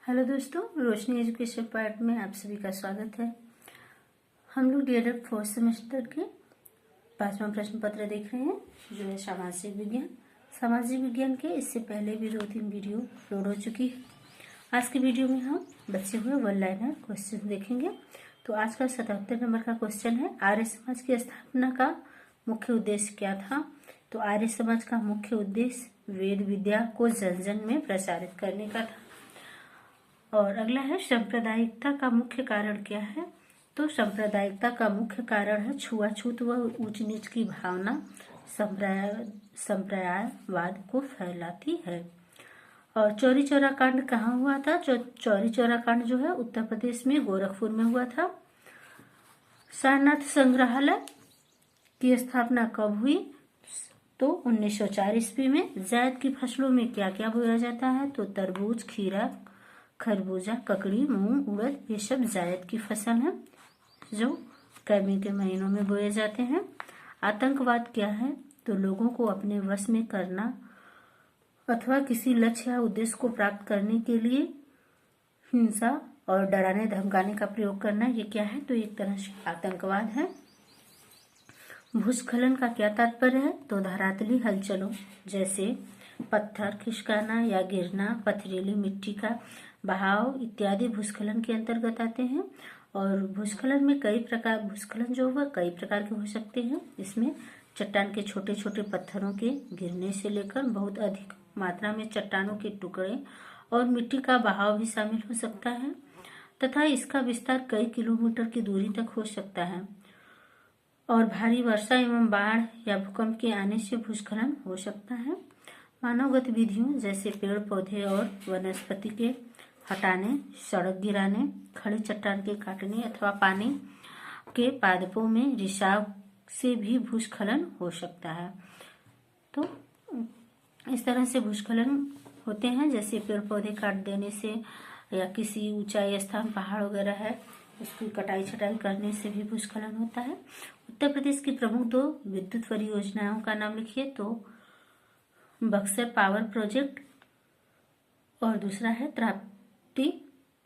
Hello दोस्तों, रोशनी education part में आप सभी का स्वागत है। हम लोग डीएलएड फोर्थ सेमेस्टर के 5वां प्रश्न पत्र देख रहे हैं जो है सामाजिक विज्ञान। सामाजिक विज्ञान के इससे पहले भी 2-3 वीडियो अपलोड हो चुकी है। आज के वीडियो में हम बचे हुए वन लाइनर क्वेश्चन देखेंगे। तो आज का 77 नंबर का क्वेश्चन है, आर्य समाज की स्थापना का मुख्य उद्देश्य क्या था। तो आर्य समाज का मुख्य उद्देश्य वेद विद्या को जन जन में प्रसारित करने का था। और अगला है, सांप्रदायिकता का मुख्य कारण क्या है। तो सांप्रदायिकता का मुख्य कारण है छुआछूत व ऊंच नीच की भावना संप्रदायवाद को फैलाती है। और चौरी चौरा कांड कहाँ हुआ था। चौरी चौरा कांड जो है उत्तर प्रदेश में गोरखपुर में हुआ था। सारनाथ संग्रहालय की स्थापना कब हुई। तो 1904 ईस्वी में। जायद की फसलों में क्या क्या बोया जाता है। तो तरबूज, खीरा, खरबूजा, ककड़ी, मूंग, उड़द, ये सब जायद की फसल है जो गर्मी के महीनों में बोए जाते हैं। आतंकवाद क्या है। तो लोगों को अपने वश में करना अथवा किसी लक्ष्य या उद्देश्य को प्राप्त करने के लिए हिंसा और डराने धमकाने का प्रयोग करना, ये क्या है। तो एक तरह से आतंकवाद है। भूस्खलन का क्या तात्पर्य है। तो धरातली हलचलों जैसे पत्थर खिसकाना या गिरना, पथरीली मिट्टी का बहाव इत्यादि भूस्खलन के अंतर्गत आते हैं। और भूस्खलन में भूस्खलन जो हुआ कई प्रकार के हो सकते हैं। इसमें चट्टान के छोटे छोटे पत्थरों के गिरने से लेकर बहुत अधिक मात्रा में चट्टानों के टुकड़े और मिट्टी का बहाव भी शामिल हो सकता है तथा इसका विस्तार कई किलोमीटर की दूरी तक हो सकता है। और भारी वर्षा एवं बाढ़ या भूकंप के आने से भूस्खलन हो सकता है। मानव गतिविधियों जैसे पेड़ पौधे और वनस्पति के हटाने, सड़क गिराने, खड़ी चट्टान के काटने अथवा पानी के पादपों में रिसाव से भी भूस्खलन हो सकता है। तो इस तरह से भूस्खलन होते हैं, जैसे पेड़ पौधे काट देने से या किसी ऊंचाई स्थान पहाड़ वगैरह है उसकी कटाई छटाई करने से भी भूस्खलन होता है। उत्तर प्रदेश की प्रमुख 2 विद्युत परियोजनाओं का नाम लिखिए। तो बक्सर पावर प्रोजेक्ट और दूसरा है त्राप्ती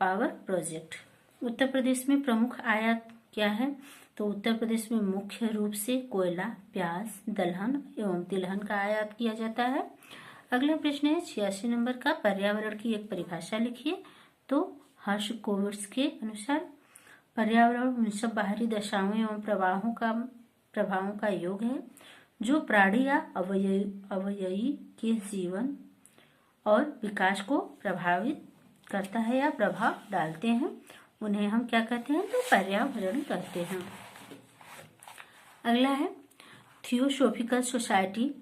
पावर प्रोजेक्ट। उत्तर प्रदेश में प्रमुख आयात क्या है। तो उत्तर प्रदेश में मुख्य रूप से कोयला, प्याज, दलहन एवं तिलहन का आयात किया जाता है। अगला प्रश्न है 86 नंबर का, पर्यावरण की एक परिभाषा लिखिए। तो हर्ष कोविट्स के अनुसार पर्यावरण उन सब बाहरी दशाओं एवं प्रभावों का योग है जो प्राणी या अवयवी के जीवन और विकास को प्रभावित करता है या प्रभाव डालते हैं। उन्हें हम क्या कहते हैं। तो पर्यावरण कहते हैं। अगला है, थियोसॉफिकल सोसाइटी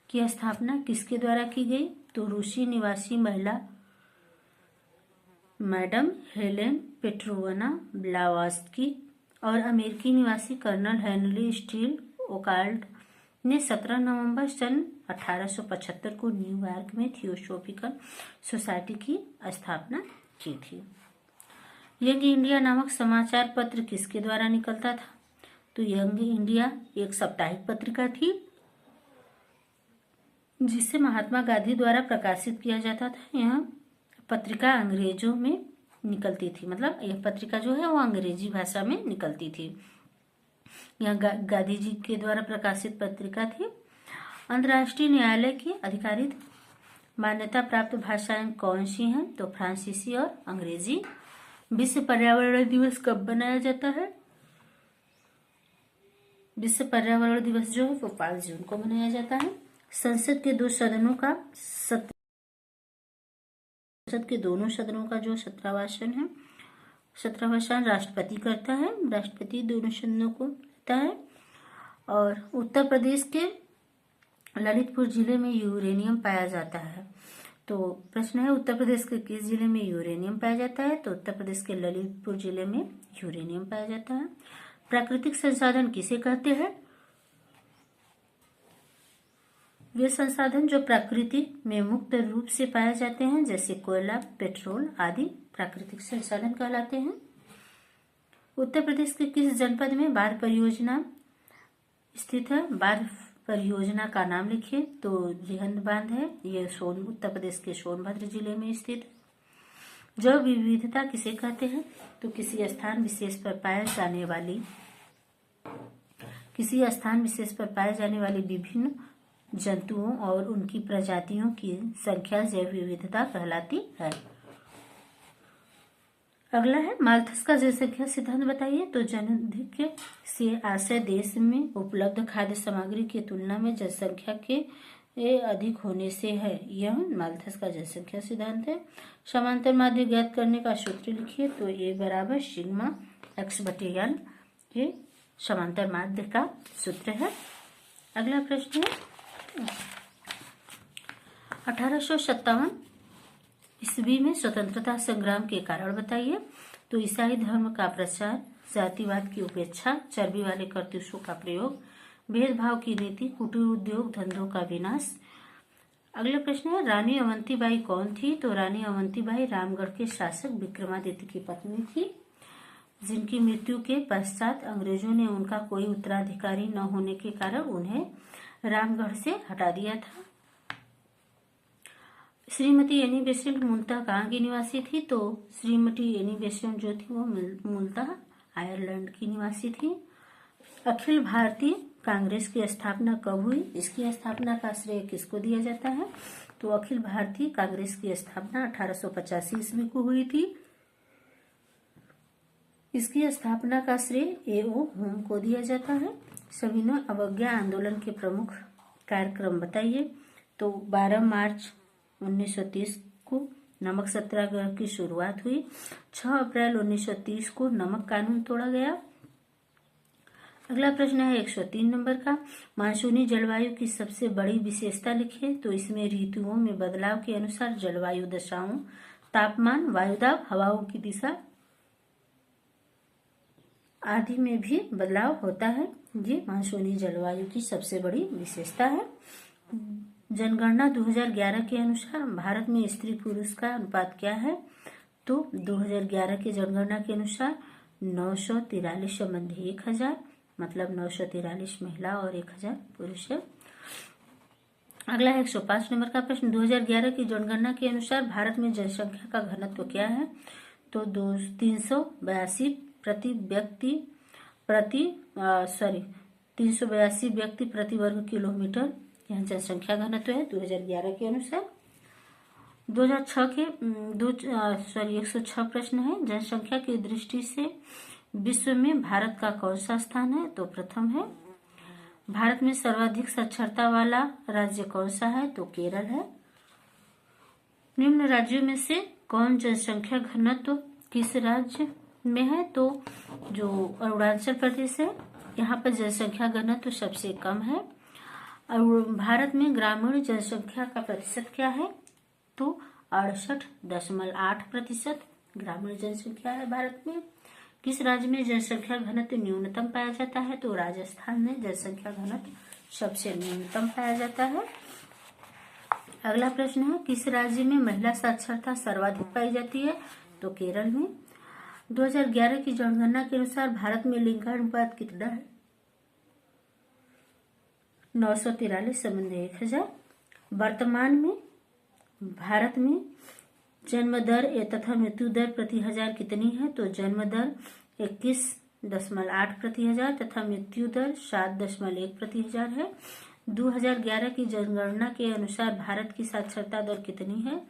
की स्थापना किसके द्वारा की गई। तो रूसी निवासी महिला मैडम हेलेन पेट्रोवना ब्लावात्स्की और अमेरिकी निवासी कर्नल हेनरी स्टील ओकाल्ड ने 17 नवंबर सन 1875 को न्यूयॉर्क में थियोसॉफिकल सोसाइटी की स्थापना की थी। यंग इंडिया नामक समाचार पत्र किसके द्वारा निकलता था। तो यंग इंडिया एक साप्ताहिक पत्रिका थी जिसे महात्मा गांधी द्वारा प्रकाशित किया जाता था। यह पत्रिका अंग्रेजों में निकलती थी, मतलब यह पत्रिका जो है वो अंग्रेजी भाषा में निकलती थी। यह गांधी जी के द्वारा प्रकाशित पत्रिका थी। अंतर्राष्ट्रीय न्यायालय की अधिकारित मान्यता प्राप्त भाषाएं कौन सी हैं। तो फ्रांसीसी और अंग्रेजी। विश्व पर्यावरण दिवस कब मनाया जाता है। विश्व पर्यावरण दिवस जो है वो 5 जून को मनाया जाता है। संसद के दोनों सदनों का जो 17वां है, 17वां राष्ट्रपति करता है। राष्ट्रपति दोनों सदनों को करता है। और उत्तर प्रदेश के ललितपुर जिले में यूरेनियम पाया जाता है। तो प्रश्न है, उत्तर प्रदेश के किस जिले में यूरेनियम पाया जाता है। तो उत्तर प्रदेश के ललितपुर जिले में यूरेनियम पाया जाता है। प्राकृतिक संसाधन किसे कहते हैं। वे संसाधन जो प्रकृति में मुक्त रूप से पाए जाते हैं, जैसे कोयला, पेट्रोल आदि प्राकृतिक संसाधन कहलाते हैं। उत्तर प्रदेश के किस जनपद में बाढ़ परियोजना स्थित है। बाढ़ परियोजना का नाम लिखिए। तो रिहंद बांध है, ये उत्तर प्रदेश के सोनभद्र जिले में स्थित है। जैव विविधता किसे कहते हैं? तो किसी स्थान विशेष पर पाए जाने वाली विभिन्न जंतुओं और उनकी प्रजातियों की संख्या जैव विविधता कहलाती है। अगला है माल्थस का जनसंख्या सिद्धांत बताइए। तो जनसंख्या से आशय देश में उपलब्ध खाद्य सामग्री की तुलना में जनसंख्या के अधिक होने से है। यह माल्थस का जनसंख्या सिद्धांत है। समांतर माध्य ज्ञात करने का सूत्र लिखिए। तो A बराबर सिग्मा x/L, ये समांतर माध्य का सूत्र है। अगला प्रश्न है 1857 ईस्वी में स्वतंत्रता संग्राम के कारण बताइए। तो ईसाई धर्म का प्रचार, जातिवाद की उपेक्षा, चर्बी वाले करतूतों का प्रयोग, भेदभाव की नीति, कुटीर उद्योग धंधों का विनाश। अगला प्रश्न है रानी अवंतीबाई कौन थी? तो रानी अवंतीबाई रामगढ़ के शासक विक्रमादित्य की पत्नी थी, जिनकी मृत्यु के पश्चात अंग्रेजों ने उनका कोई उत्तराधिकारी न होने के कारण उन्हें रामगढ़ से हटा दिया था। श्रीमती एनी बेसेंट मूलतः कहाँ की निवासी थी? तो श्रीमती एनी बेसेंट जो थी वो मूलतः आयरलैंड की निवासी थी। अखिल भारतीय कांग्रेस की स्थापना कब हुई? इसकी स्थापना का श्रेय किसको दिया जाता है? तो अखिल भारतीय कांग्रेस की स्थापना 1885 ईस्वी को हुई थी। इसकी स्थापना का श्रेय A.O. होम को दिया जाता है। सविनय अवज्ञा आंदोलन के प्रमुख कार्यक्रम बताइए। तो 12 मार्च 1930 को नमक सत्याग्रह की शुरुआत हुई। 6 अप्रैल 1930 को नमक कानून तोड़ा गया। अगला प्रश्न है 103 नंबर का, मानसूनी जलवायु की सबसे बड़ी विशेषता लिखिए। तो इसमें ऋतुओं में बदलाव के अनुसार जलवायु दशाओं, तापमान, वायुदाब, हवाओं की दिशा आदि में भी बदलाव होता है। ये मानसूनी जलवायु की सबसे बड़ी विशेषता है। जनगणना 2011 के अनुसार भारत में स्त्री पुरुष का अनुपात क्या है? तो 2011 की जनगणना के अनुसार 943 संबंधी 1000, मतलब 943 महिला और 1000 पुरुष है। अगला है 105 नंबर का प्रश्न, 2011 की जनगणना के अनुसार भारत में जनसंख्या का घनत्व क्या है? तो 382 व्यक्ति प्रति वर्ग किलोमीटर यह जनसंख्या घनत्व है 2011 के अनुसार। 106 प्रश्न है, जनसंख्या की दृष्टि से विश्व में भारत का कौन सा स्थान है? तो प्रथम है। भारत में सर्वाधिक साक्षरता वाला राज्य कौन सा है? तो केरल है। निम्न राज्यों में से कौन जनसंख्या घनत्व किस राज्य में है? तो जो अरुणाचल प्रदेश है, यहाँ पर जनसंख्या घनत्व सबसे कम है। और भारत में ग्रामीण जनसंख्या का प्रतिशत क्या है? तो 68.8% ग्रामीण जनसंख्या है भारत में। किस राज्य में जनसंख्या घनत्व न्यूनतम पाया जाता है? तो राजस्थान में जनसंख्या घनत्व सबसे न्यूनतम पाया जाता है। अगला प्रश्न है, किस राज्य में महिला साक्षरता सर्वाधिक पाई जाती है? तो केरल में। 2011 की जनगणना के अनुसार भारत में लिंगानुपात कितना है? 943 संबंधी 1000। वर्तमान में भारत में जन्म दर तथा मृत्यु दर प्रति हजार कितनी है? तो जन्म दर 21.8 प्रति हजार तथा मृत्यु दर 7.1 प्रति हजार है। 2011 की जनगणना के अनुसार भारत की साक्षरता दर कितनी है?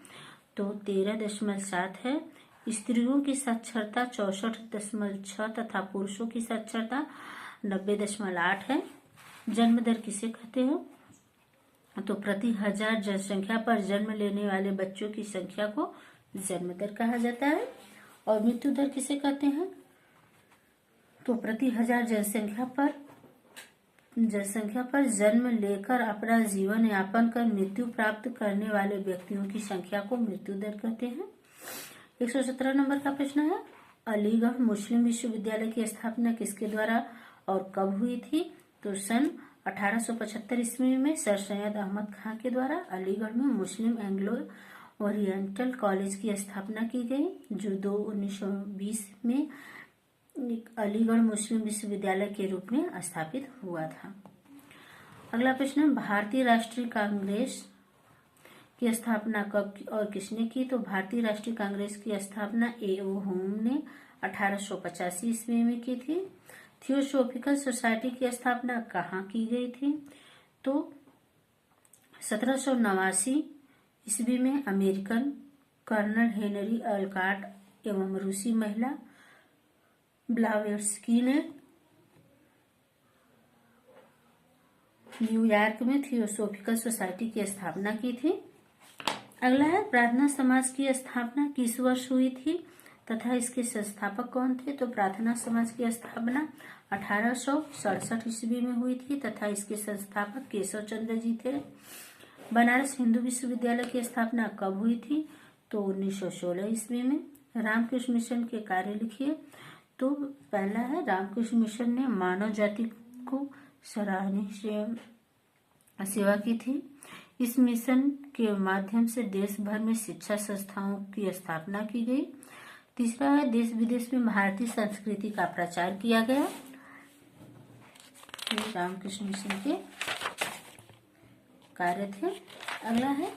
तो 13.7 है। स्त्रियों की साक्षरता 64.6 तथा पुरुषों की साक्षरता 90.8 है। जन्म दर किसे कहते हैं? तो प्रति हजार जनसंख्या पर जन्म लेने वाले बच्चों की संख्या को जन्म दर कहा जाता है। और मृत्यु दर किसे कहते हैं? तो प्रति हजार जनसंख्या पर जन्म लेकर अपना जीवन यापन कर मृत्यु प्राप्त करने वाले व्यक्तियों की संख्या को मृत्यु दर कहते हैं। 117 नंबर का प्रश्न है, अलीगढ़ मुस्लिम विश्वविद्यालय की स्थापना किसके द्वारा और कब हुई थी? तो सन 1875 ईस्वी में सर सैयद अहमद खां के द्वारा अलीगढ़ में मुस्लिम एंग्लो ओरिएंटल कॉलेज की स्थापना की गई, जो 1920 में अलीगढ़ मुस्लिम विश्वविद्यालय के रूप में स्थापित हुआ था। अगला प्रश्न, भारतीय राष्ट्रीय कांग्रेस की स्थापना कब और किसने की? तो भारतीय राष्ट्रीय कांग्रेस की स्थापना A.O. होम ने 1885 ईस्वी में की थी। थियोसॉफिकल सोसाइटी की स्थापना कहाँ की गई थी? तो 1789 ईस्वी में अमेरिकन कर्नल हेनरी अलकॉट एवं रूसी महिला ब्लावेट्स्की ने न्यूयॉर्क में थियोसॉफिकल सोसाइटी की स्थापना की थी। अगला है प्रार्थना समाज की स्थापना किस वर्ष हुई थी तथा इसके संस्थापक कौन थे? तो प्रार्थना समाज की स्थापना 1867 ईस्वी में हुई थी तथा इसके संस्थापक केशव चंद्र जी थे। बनारस हिंदू विश्वविद्यालय की स्थापना कब हुई थी? तो 1916 ईस्वी में। रामकृष्ण मिशन के कार्य लिखिए। तो पहला है रामकृष्ण मिशन ने मानव जाति को सराहनीय सेवा की थी। इस मिशन के माध्यम से देश भर में शिक्षा संस्थाओं की स्थापना की गई। तीसरा है देश विदेश में भारतीय संस्कृति का प्रचार किया गया। ये रामकृष्ण मिशन के कार्य थे। अगला है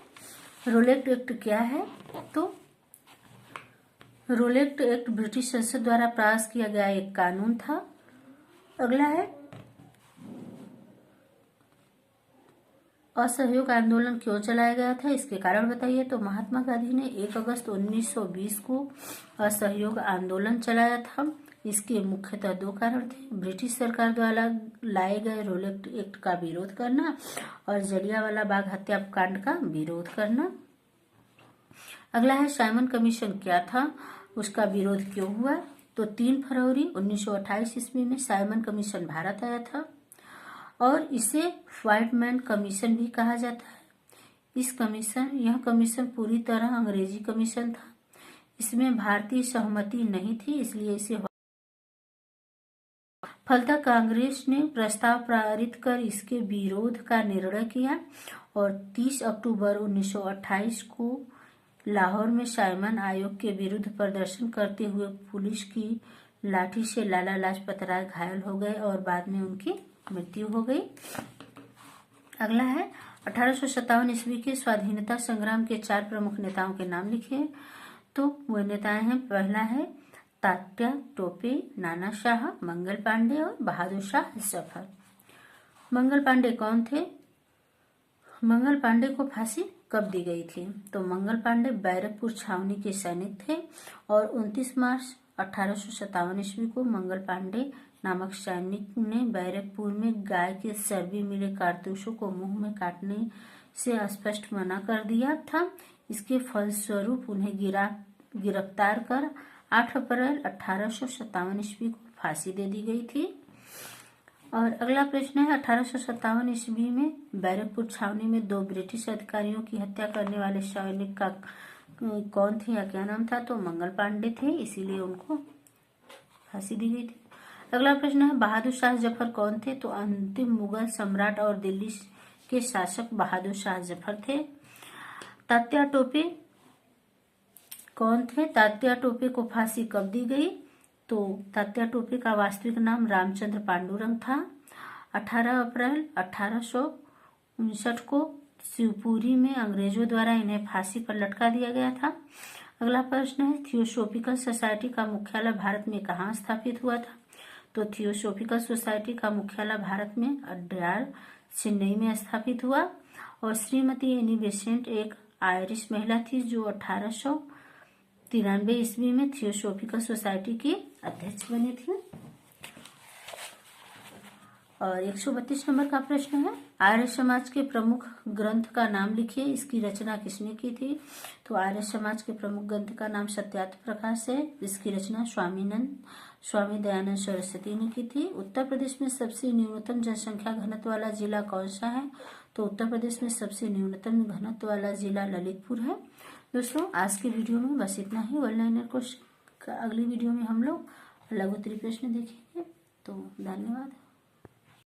रोलेट एक्ट क्या है? तो रोलेट एक्ट ब्रिटिश संसद द्वारा पास किया गया एक कानून था। अगला है असहयोग आंदोलन क्यों चलाया गया था, इसके कारण बताइए। तो महात्मा गांधी ने 1 अगस्त 1920 को असहयोग आंदोलन चलाया था। इसके मुख्यतः 2 कारण थे। ब्रिटिश सरकार द्वारा लाए गए रोलेट एक्ट का विरोध करना और जलियांवाला बाग हत्याकांड का विरोध करना। अगला है साइमन कमीशन क्या था, उसका विरोध क्यों हुआ? तो 3 फरवरी 1928 ईस्वी में साइमन कमीशन भारत आया था और इसे व्हाइट मैन कमीशन भी कहा जाता है। यह कमीशन पूरी तरह अंग्रेजी कमीशन था। इसमें भारतीय सहमति नहीं थी, इसलिए इसे फलतः कांग्रेस ने प्रस्ताव पारित कर इसके विरोध का निर्णय किया और 30 अक्टूबर 1928 को लाहौर में साइमन आयोग के विरुद्ध प्रदर्शन करते हुए पुलिस की लाठी से लाला लाजपत राय घायल हो गए और बाद में उनकी मृत्यु हो गई। अगला है 1857 ईस्वी के स्वाधीनता संग्राम के 4 प्रमुख नेताओं के नाम लिखिए। तो वो नेताएं हैं, पहला है तात्या टोपे, नाना शाह, मंगल पांडे और बहादुर शाह जफर। मंगल पांडे कौन थे? मंगल पांडे को फांसी कब दी गई थी? तो मंगल पांडे बैरकपुर छावनी के सैनिक थे और 29 मार्च 1857 ईस्वी को मंगल पांडे नामक सैनिक ने बैरकपुर में गाय के चर्बी मिले कारतूसों को मुंह में काटने से स्पष्ट मना कर दिया था। इसके फलस्वरूप उन्हें गिरफ्तार कर 8 अप्रैल 1857 ईस्वी को फांसी दे दी गई थी। और अगला प्रश्न है 1857 ईस्वी में बैरकपुर छावनी में 2 ब्रिटिश अधिकारियों की हत्या करने वाले सैनिक का कौन थे या क्या नाम था? तो मंगल पांडे थे, इसीलिए उनको फांसी दी गई थी। अगला प्रश्न है बहादुर शाह जफर कौन थे? तो अंतिम मुगल सम्राट और दिल्ली के शासक बहादुर शाह जफर थे। तात्या टोपे कौन थे? तात्या टोपे को फांसी कब दी गई? तो तात्या टोपे का वास्तविक नाम रामचंद्र पांडुरंग था। 18 अप्रैल 1859 को शिवपुरी में अंग्रेजों द्वारा इन्हें फांसी पर लटका दिया गया था। अगला प्रश्न है थियोसॉफिकल सोसाइटी का मुख्यालय भारत में कहाँ स्थापित हुआ था? तो थियोसॉफिकल सोसाइटी का मुख्यालय भारत में अड्यार चेन्नई में स्थापित हुआ और श्रीमती एनी बेसेंट एक आयरिश महिला थी जो 1893 ईस्वी में थियोसॉफिकल सोसाइटी की अध्यक्ष बनी थी। और 132 नंबर का प्रश्न है आर्य समाज के प्रमुख ग्रंथ का नाम लिखिए, इसकी रचना किसने की थी? तो आर्य समाज के प्रमुख ग्रंथ का नाम सत्यार्थ प्रकाश है, इसकी रचना स्वामी दयानंद सरस्वती ने की थी। उत्तर प्रदेश में सबसे न्यूनतम जनसंख्या घनत्व वाला जिला कौन सा है? तो उत्तर प्रदेश में सबसे न्यूनतम घनत्व वाला जिला ललितपुर है। दोस्तों आज के वीडियो में बस इतना ही। वन लाइनर क्वेश्चन अगली वीडियो में हम लोग लघु उत्तरीय प्रश्न देखेंगे। तो धन्यवाद।